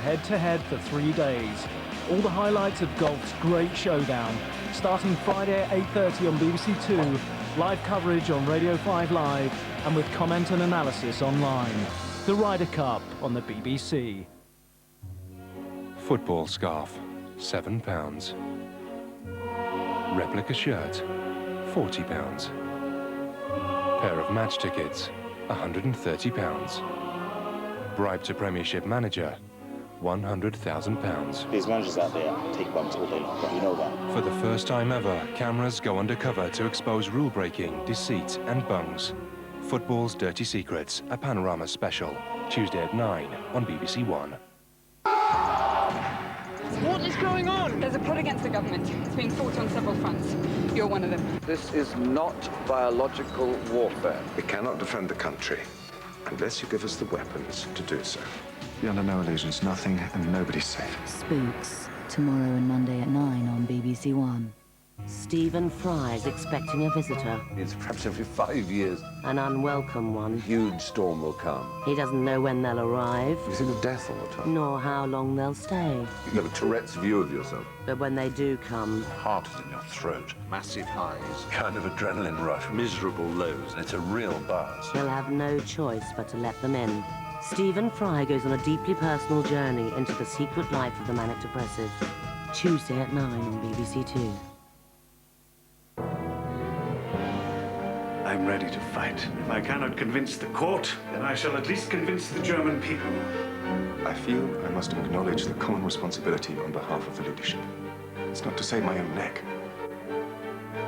head-to-head for 3 days. All the highlights of golf's great showdown, starting Friday at 8:30 on BBC Two, live coverage on Radio 5 Live, and with comment and analysis online. The Ryder Cup on the BBC. Football scarf, £7. Replica shirt, £40. Pair of match tickets, £130. Bribe to Premiership manager, £100,000. These managers out there take bumps all day long, you know that. For the first time ever, cameras go undercover to expose rule-breaking, deceit and bungs. Football's Dirty Secrets, a Panorama special, Tuesday at 9 on BBC One. What is going on? There's a plot against the government. It's being fought on several fronts. You're one of them. This is not biological warfare. We cannot defend the country unless you give us the weapons to do so. Be under no illusions, nothing and nobody's safe. Spooks, tomorrow and Monday at 9 on BBC One. Stephen Fry is expecting a visitor. It's perhaps every 5 years. An unwelcome one. A huge storm will come. He doesn't know when they'll arrive. You think of death all the time. Nor how long they'll stay. You have a Tourette's view of yourself. But when they do come... Heart is in your throat. Massive highs. Kind of adrenaline rush. Miserable lows. And it's a real buzz. He'll have no choice but to let them in. Stephen Fry goes on a deeply personal journey into the secret life of the manic depressive. Tuesday at 9 on BBC Two. I'm ready to fight. If I cannot convince the court, then I shall at least convince the German people. I feel I must acknowledge the common responsibility on behalf of the leadership. It's not to save my own neck.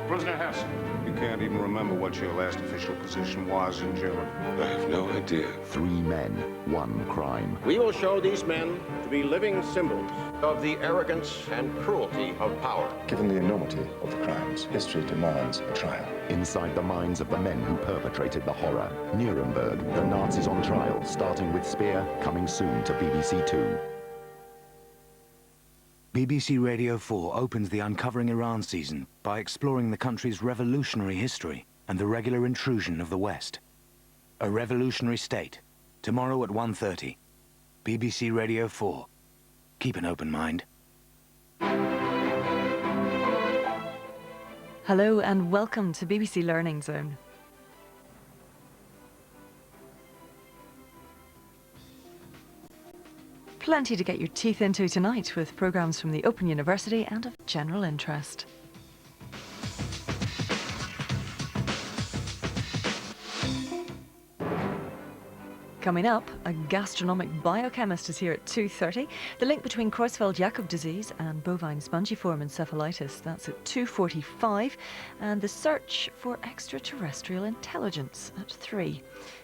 Prisoner Hassan, you can't even remember what your last official position was in Germany. I have no idea. 3 men, 1 crime. We will show these men to be living symbols of the arrogance and cruelty of power. Given the enormity of the crimes, history demands a trial. Inside the minds of the men who perpetrated the horror. Nuremberg, the Nazis on trial, starting with Speer, coming soon to BBC Two. BBC Radio 4 opens the Uncovering Iran season by exploring the country's revolutionary history and the regular intrusion of the West. A Revolutionary State, tomorrow at 1:30. BBC Radio 4. Keep an open mind. Hello and welcome to BBC Learning Zone. Plenty to get your teeth into tonight with programmes from the Open University and of general interest. Coming up, a gastronomic biochemist is here at 2:30. The link between Creutzfeldt-Jakob disease and bovine spongiform encephalitis, that's at 2:45. And the search for extraterrestrial intelligence at 3.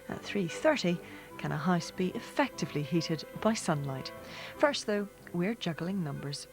At 3:30, can a house be effectively heated by sunlight? First though, we're juggling numbers.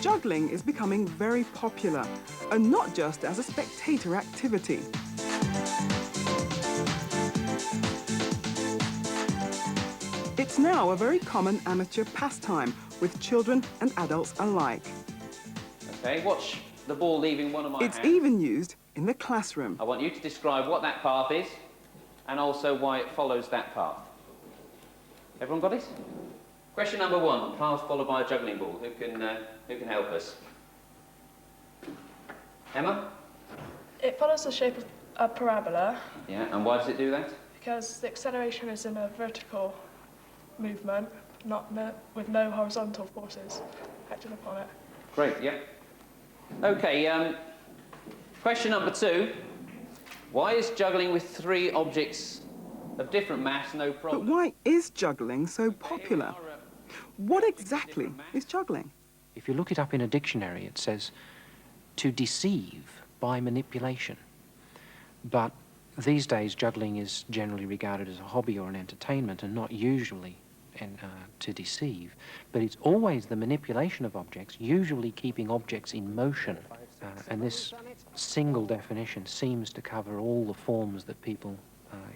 Juggling is becoming very popular, and not just as a spectator activity. It's now a very common amateur pastime with children and adults alike. Okay, watch the ball leaving one of my hands. It's even used in the classroom. I want you to describe what that path is and also why it follows that path. Everyone got it? Question number 1, path followed by a juggling ball. Who can help us? Emma? It follows the shape of a parabola. Yeah, and why does it do that? Because the acceleration is in a vertical movement, with no horizontal forces acting upon it. Great, yeah. Okay, question number 2. Why is juggling with 3 objects of different mass no problem? But why is juggling so popular? What exactly is juggling? If you look it up in a dictionary, it says to deceive by manipulation. But these days, juggling is generally regarded as a hobby or an entertainment and not usually to deceive. But it's always the manipulation of objects, usually keeping objects in motion. And this single definition seems to cover all the forms that people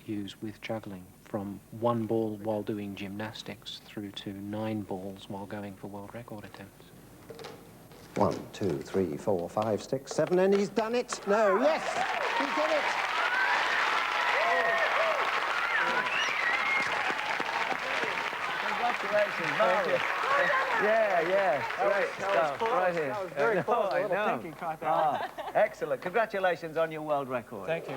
use with juggling, from 1 ball while doing gymnastics through to 9 balls while going for world record attempts. 1, 2, 3, 4, 5, 6, 7, and he's done it. No, yes, he did it. Congratulations, Margaret. Yeah, great stuff, right here. That was very close. I know. Excellent. Congratulations on your world record. Thank you.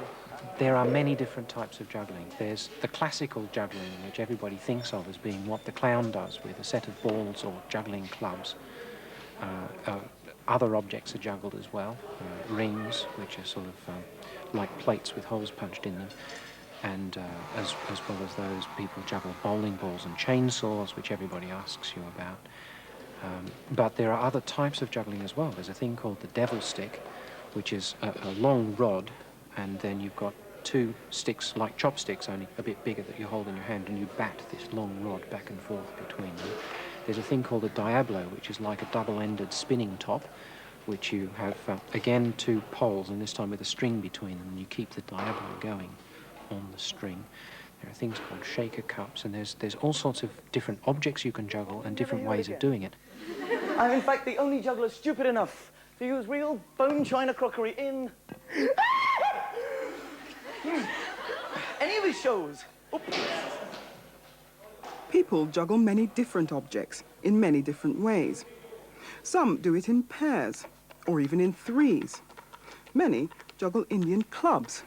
There are many different types of juggling. There's the classical juggling, which everybody thinks of as being what the clown does with a set of balls or juggling clubs. Other objects are juggled as well. Rings, which are sort of like plates with holes punched in them. And as well as those, people juggle bowling balls and chainsaws, which everybody asks you about. But there are other types of juggling as well. There's a thing called the devil stick, which is a long rod, and then you've got 2 sticks, like chopsticks, only a bit bigger, that you hold in your hand, and you bat this long rod back and forth between them. There's a thing called a diablo, which is like a double-ended spinning top, which you have, again, 2 poles, and this time with a string between them, and you keep the diablo going on the string. There are things called shaker cups, and there's all sorts of different objects you can juggle and different ways of doing it. I'm in fact the only juggler stupid enough to use real bone china crockery in any of his shows. People juggle many different objects in many different ways. Some do it in pairs, or even in threes. Many juggle Indian clubs,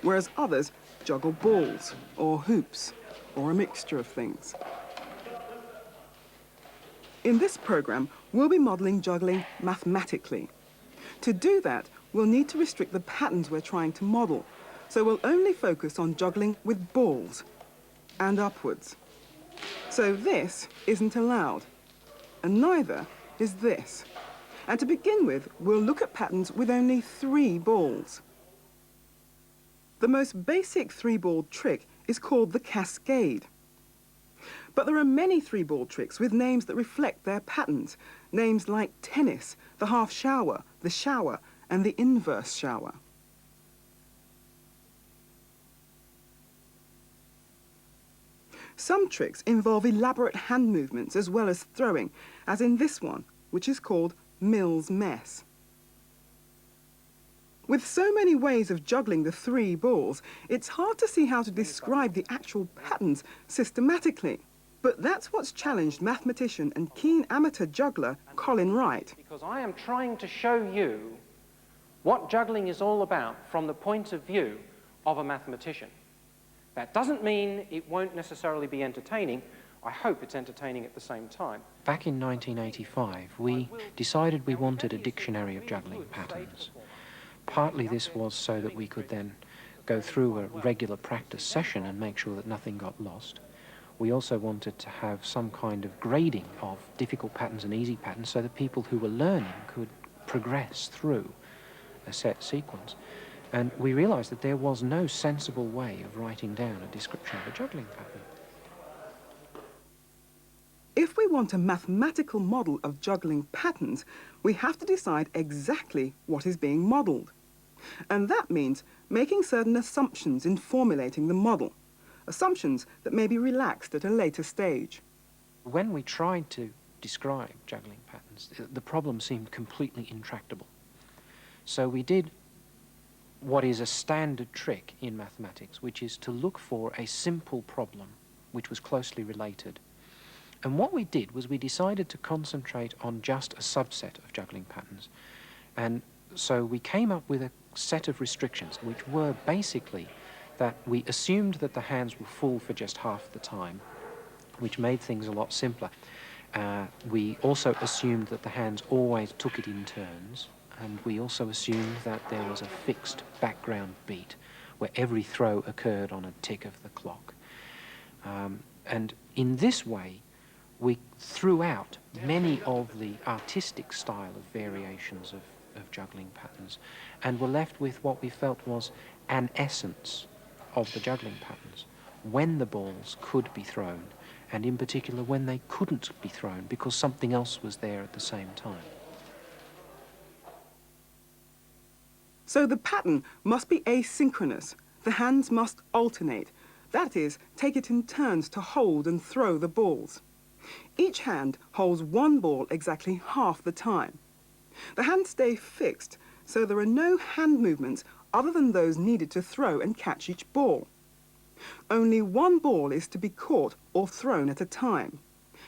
whereas others juggle balls, or hoops, or a mixture of things. In this program, we'll be modeling juggling mathematically. To do that, we'll need to restrict the patterns we're trying to model, so we'll only focus on juggling with balls and upwards. So this isn't allowed, and neither is this. And to begin with, we'll look at patterns with only 3 balls. The most basic 3-ball trick is called the cascade. But there are many 3-ball tricks with names that reflect their patterns, names like tennis, the half shower, the shower, and the inverse shower. Some tricks involve elaborate hand movements as well as throwing, as in this one, which is called Mill's Mess. With so many ways of juggling the 3 balls, it's hard to see how to describe the actual patterns systematically. But that's what's challenged mathematician and keen amateur juggler Colin Wright. Because I am trying to show you what juggling is all about from the point of view of a mathematician. That doesn't mean it won't necessarily be entertaining. I hope it's entertaining at the same time. Back in 1985, we decided we wanted a dictionary of juggling patterns. Partly this was so that we could then go through a regular practice session and make sure that nothing got lost. We also wanted to have some kind of grading of difficult patterns and easy patterns so that people who were learning could progress through a set sequence. And we realized that there was no sensible way of writing down a description of a juggling pattern. If we want a mathematical model of juggling patterns, we have to decide exactly what is being modelled. And that means making certain assumptions in formulating the model, assumptions that may be relaxed at a later stage. When we tried to describe juggling patterns, the problem seemed completely intractable. So we did what is a standard trick in mathematics, which is to look for a simple problem which was closely related. And what we did was we decided to concentrate on just a subset of juggling patterns. And so we came up with a set of restrictions, which were basically that we assumed that the hands were full for just half the time, which made things a lot simpler. We also assumed that the hands always took it in turns, and we also assumed that there was a fixed background beat where every throw occurred on a tick of the clock. And in this way, we threw out many of the artistic style of variations of juggling patterns and were left with what we felt was an essence of the juggling patterns, when the balls could be thrown, and in particular when they couldn't be thrown because something else was there at the same time. So the pattern must be asynchronous. The hands must alternate. That is, take it in turns to hold and throw the balls. Each hand holds one ball exactly half the time. The hands stay fixed, so there are no hand movements other than those needed to throw and catch each ball. Only one ball is to be caught or thrown at a time.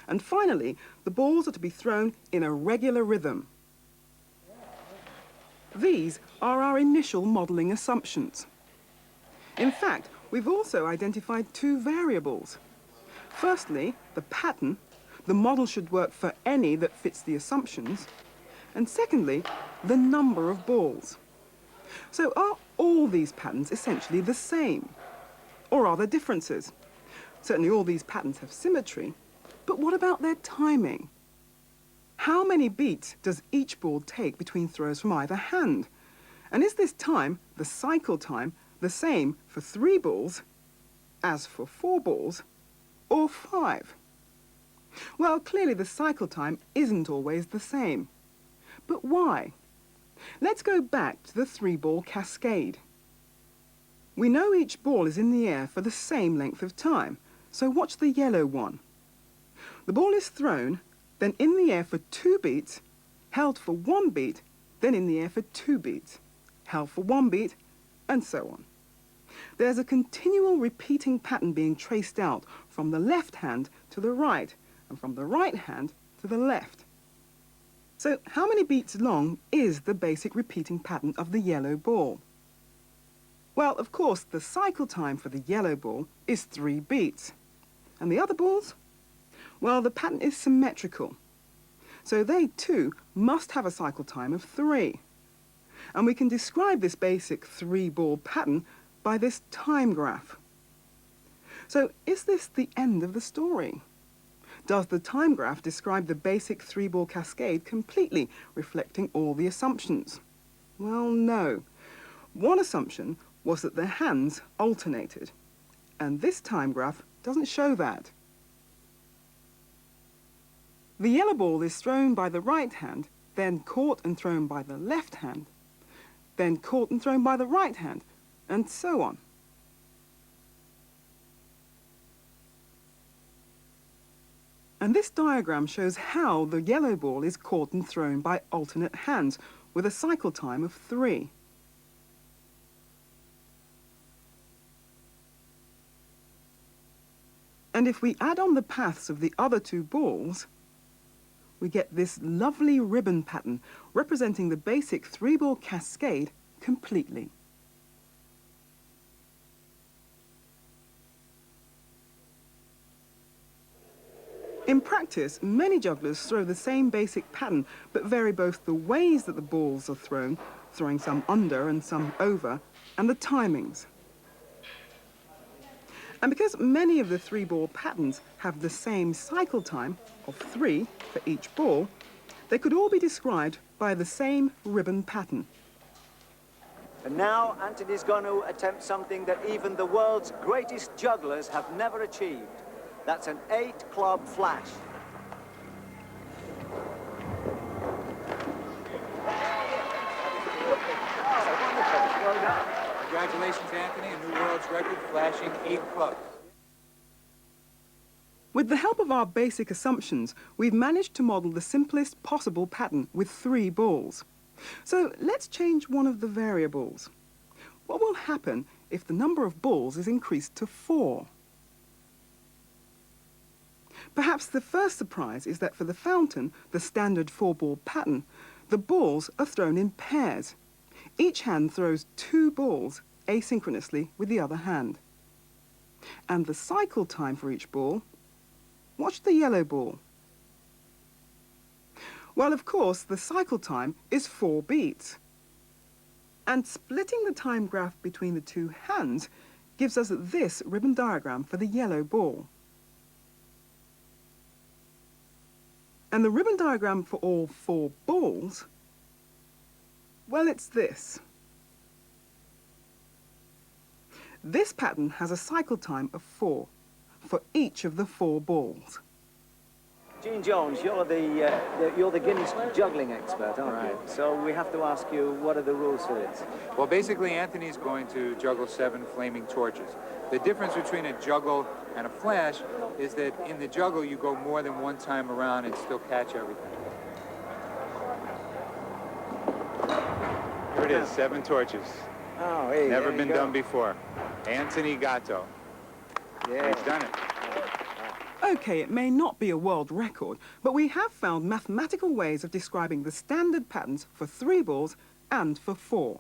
And finally, the balls are to be thrown in a regular rhythm. These are our initial modelling assumptions. In fact, we've also identified two variables. Firstly, the pattern. The model should work for any that fits the assumptions. And secondly, the number of balls. So are all these patterns essentially the same? Or are there differences? Certainly all these patterns have symmetry, but what about their timing? How many beats does each ball take between throws from either hand? And is this time, the cycle time, the same for 3 balls as for 4 balls, or 5? Well, clearly the cycle time isn't always the same. But why? Let's go back to the 3-ball cascade. We know each ball is in the air for the same length of time, so watch the yellow one. The ball is thrown, then in the air for 2 beats, held for 1 beat, then in the air for 2 beats, held for 1 beat, and so on. There's a continual repeating pattern being traced out from the left hand to the right, and from the right hand to the left. So how many beats long is the basic repeating pattern of the yellow ball? Well, of course, the cycle time for the yellow ball is 3 beats. And the other balls? Well, the pattern is symmetrical. So they too must have a cycle time of 3. And we can describe this basic 3-ball pattern by this time graph. So is this the end of the story? Does the time graph describe the basic 3-ball cascade completely, reflecting all the assumptions? Well, no. One assumption was that the hands alternated, and this time graph doesn't show that. The yellow ball is thrown by the right hand, then caught and thrown by the left hand, then caught and thrown by the right hand, and so on. And this diagram shows how the yellow ball is caught and thrown by alternate hands with a cycle time of 3. And if we add on the paths of the other 2 balls, we get this lovely ribbon pattern representing the basic 3-ball cascade completely. In practice, many jugglers throw the same basic pattern, but vary both the ways that the balls are thrown, throwing some under and some over, and the timings. And because many of the 3-ball patterns have the same cycle time of 3 for each ball, they could all be described by the same ribbon pattern. And now Anthony's going to attempt something that even the world's greatest jugglers have never achieved. That's an 8-club flash. Well done. Congratulations, Anthony, a new world's record, flashing 8 clubs. With the help of our basic assumptions, we've managed to model the simplest possible pattern with 3 balls. So let's change one of the variables. What will happen if the number of balls is increased to 4? Perhaps the first surprise is that for the fountain, the standard 4-ball pattern, the balls are thrown in pairs. Each hand throws 2 balls asynchronously with the other hand. And the cycle time for each ball, watch the yellow ball. Well, of course, the cycle time is 4 beats. And splitting the time graph between the 2 hands gives us this ribbon diagram for the yellow ball. And the ribbon diagram for all 4 balls, well, it's this. This pattern has a cycle time of 4 for each of the 4 balls. Gene Jones, you're the Guinness juggling expert, aren't you? So we have to ask you, what are the rules for this? Well, basically, Anthony's going to juggle 7 flaming torches. The difference between a juggle and a flash is that in the juggle, you go more than one time around and still catch everything. Here it is, 7 torches. Oh, hey, Never there you been go. done before. Anthony Gatto. Yeah. He's done it. Okay, it may not be a world record, but we have found mathematical ways of describing the standard patterns for 3 balls and for 4.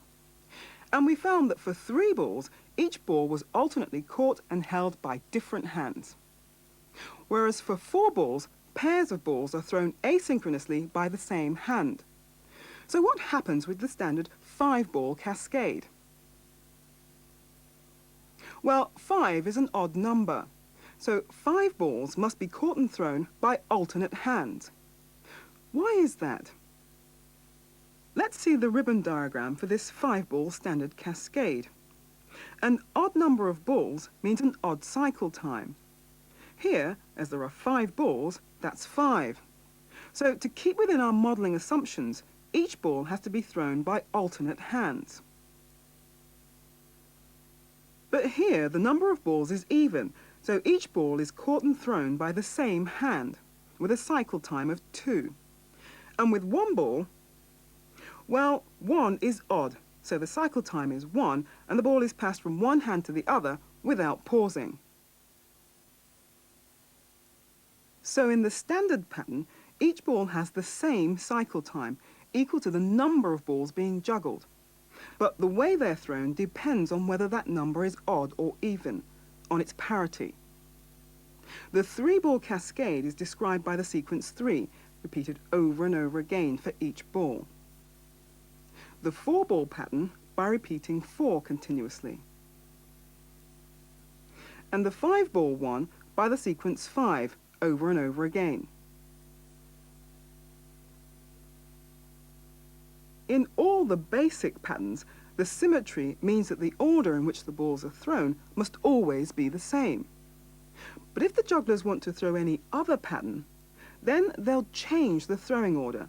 And we found that for 3 balls, each ball was alternately caught and held by different hands. Whereas for 4 balls, pairs of balls are thrown asynchronously by the same hand. So what happens with the standard 5-ball cascade? Well, 5 is an odd number. So 5 balls must be caught and thrown by alternate hands. Why is that? Let's see the ribbon diagram for this 5-ball standard cascade. An odd number of balls means an odd cycle time. Here, as there are 5 balls, that's 5. So to keep within our modelling assumptions, each ball has to be thrown by alternate hands. But here, the number of balls is even, so each ball is caught and thrown by the same hand, with a cycle time of 2. And with 1 ball, well, 1 is odd, so the cycle time is 1, and the ball is passed from one hand to the other without pausing. So in the standard pattern, each ball has the same cycle time, equal to the number of balls being juggled. But the way they're thrown depends on whether that number is odd or even, on its parity. The 3-ball cascade is described by the sequence 3, repeated over and over again for each ball. The 4-ball pattern by repeating 4 continuously. And the 5-ball one by the sequence 5, over and over again. In all the basic patterns, the symmetry means that the order in which the balls are thrown must always be the same. But if the jugglers want to throw any other pattern, then they'll change the throwing order,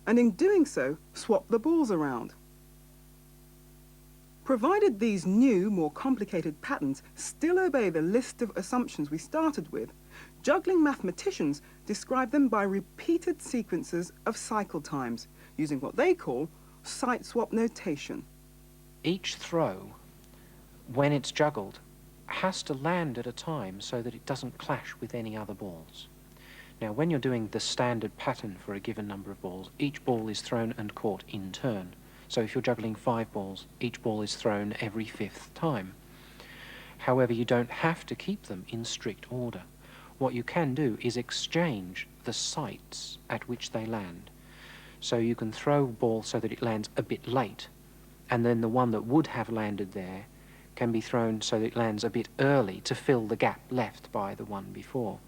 and in doing so, swap the balls around. Provided these new, more complicated patterns still obey the list of assumptions we started with, juggling mathematicians describe them by repeated sequences of cycle times, using what they call site swap notation. Each throw, when it's juggled, has to land at a time so that it doesn't clash with any other balls. Now, when you're doing the standard pattern for a given number of balls, each ball is thrown and caught in turn. So if you're juggling 5 balls, each ball is thrown every 5th time. However, you don't have to keep them in strict order. What you can do is exchange the sites at which they land. So you can throw a ball so that it lands a bit late, and then the one that would have landed there can be thrown so that it lands a bit early to fill the gap left by the one before.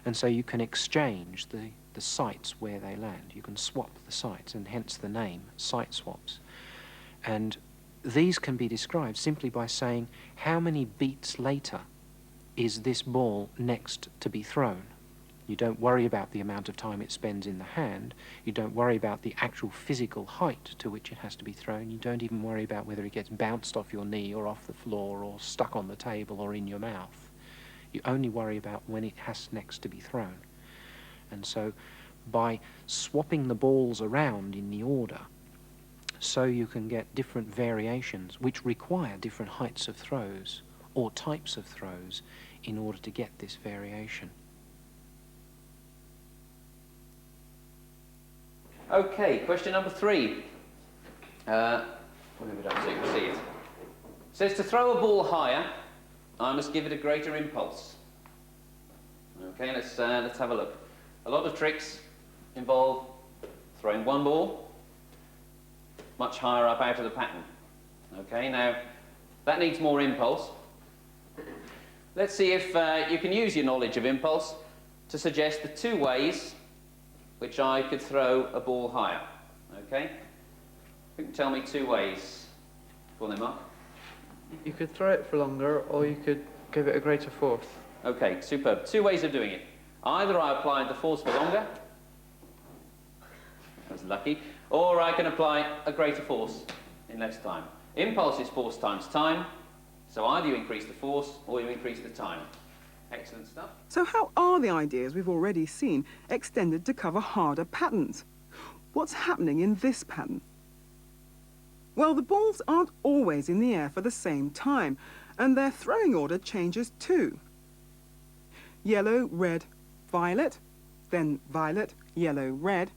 And so you can exchange the sites where they land. You can swap the sites, and hence the name, site swaps. And these can be described simply by saying how many beats later is this ball next to be thrown. You don't worry about the amount of time it spends in the hand. You don't worry about the actual physical height to which it has to be thrown. You don't even worry about whether it gets bounced off your knee or off the floor or stuck on the table or in your mouth. You only worry about when it has next to be thrown. And so by swapping the balls around in the order, so you can get different variations which require different heights of throws or types of throws in order to get this variation. Okay, question number 3. Where move it up so you can see it. It says, to throw a ball higher, I must give it a greater impulse. Okay, let's have a look. A lot of tricks involve throwing one ball much higher up out of the pattern. Okay, now that needs more impulse. Let's see if you can use your knowledge of impulse to suggest the 2 ways which I could throw a ball higher. Okay? You can tell me 2 ways. Go on then, Mark. You could throw it for longer, or you could give it a greater force. Okay, superb. 2 ways of doing it. Either I applied the force for longer, that was lucky, or I can apply a greater force in less time. Impulse is force times time, so either you increase the force or you increase the time. Excellent stuff. So how are the ideas we've already seen extended to cover harder patterns? What's happening in this pattern? Well, the balls aren't always in the air for the same time, and their throwing order changes too. Yellow, red, violet, then violet, yellow, red,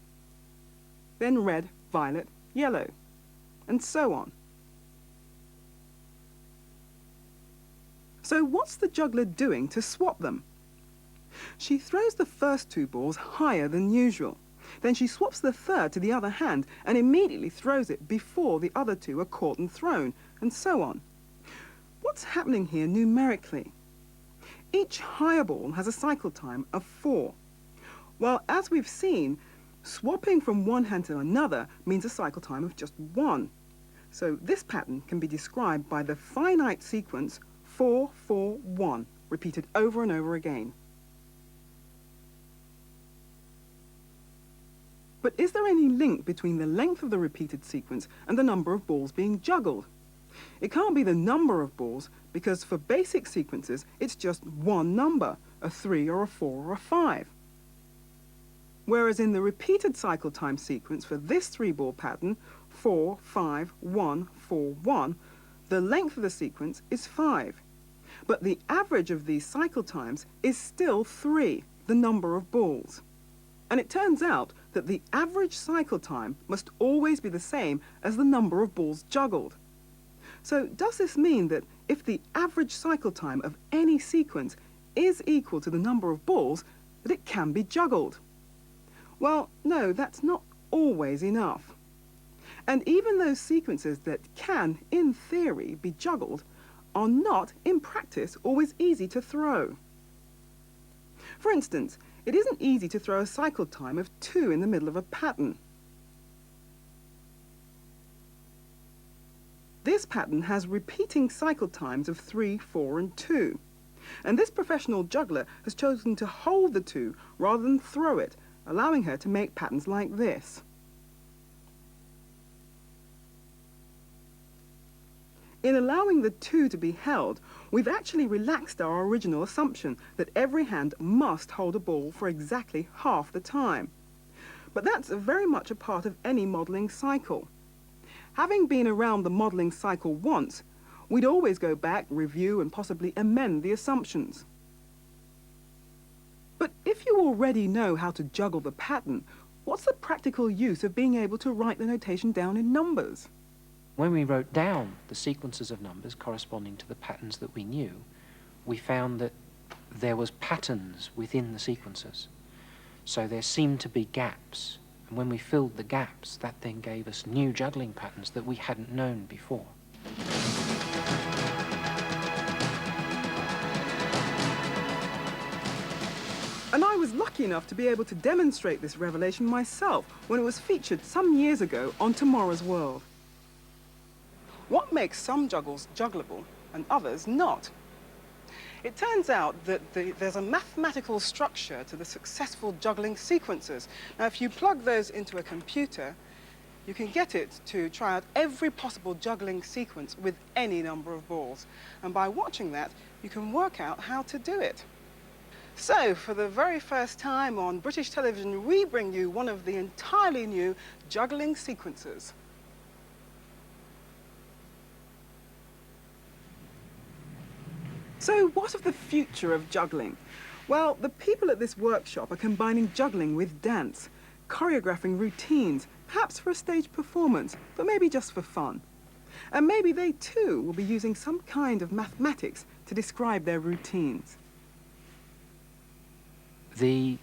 then red, violet, yellow, and so on. So what's the juggler doing to swap them? She throws the first 2 balls higher than usual. Then she swaps the third to the other hand and immediately throws it before the other 2 are caught and thrown, and so on. What's happening here numerically? Each higher ball has a cycle time of 4, while, as we've seen, swapping from one hand to another means a cycle time of just 1. So this pattern can be described by the finite sequence 4, 4, 1, repeated over and over again. But is there any link between the length of the repeated sequence and the number of balls being juggled? It can't be the number of balls, because for basic sequences, it's just one number, a 3 or a 4 or a 5. Whereas in the repeated cycle time sequence for this 3-ball pattern, 4, 5, 1, 4, 1, the length of the sequence is 5. But the average of these cycle times is still 3, the number of balls. And it turns out that the average cycle time must always be the same as the number of balls juggled. So does this mean that if the average cycle time of any sequence is equal to the number of balls, that it can be juggled? Well, no, that's not always enough. And even those sequences that can, in theory, be juggled are not, in practice, always easy to throw. For instance, it isn't easy to throw a cycle time of 2 in the middle of a pattern. This pattern has repeating cycle times of 3, 4, and 2. And this professional juggler has chosen to hold the 2 rather than throw it, allowing her to make patterns like this. In allowing the 2 to be held, we've actually relaxed our original assumption that every hand must hold a ball for exactly half the time. But that's very much a part of any modelling cycle. Having been around the modelling cycle once, we'd always go back, review, and possibly amend the assumptions. But if you already know how to juggle the pattern, what's the practical use of being able to write the notation down in numbers? When we wrote down the sequences of numbers corresponding to the patterns that we knew, we found that there was patterns within the sequences. So there seemed to be gaps. And when we filled the gaps, that then gave us new juggling patterns that we hadn't known before. And I was lucky enough to be able to demonstrate this revelation myself when it was featured some years ago on Tomorrow's World. What makes some juggles juggleable and others not? It turns out that there's a mathematical structure to the successful juggling sequences. Now, if you plug those into a computer, you can get it to try out every possible juggling sequence with any number of balls. And by watching that, you can work out how to do it. So, for the very first time on British television, we bring you one of the entirely new juggling sequences. So what of the future of juggling? Well, the people at this workshop are combining juggling with dance, choreographing routines, perhaps for a stage performance, but maybe just for fun. And maybe they too will be using some kind of mathematics to describe their routines. The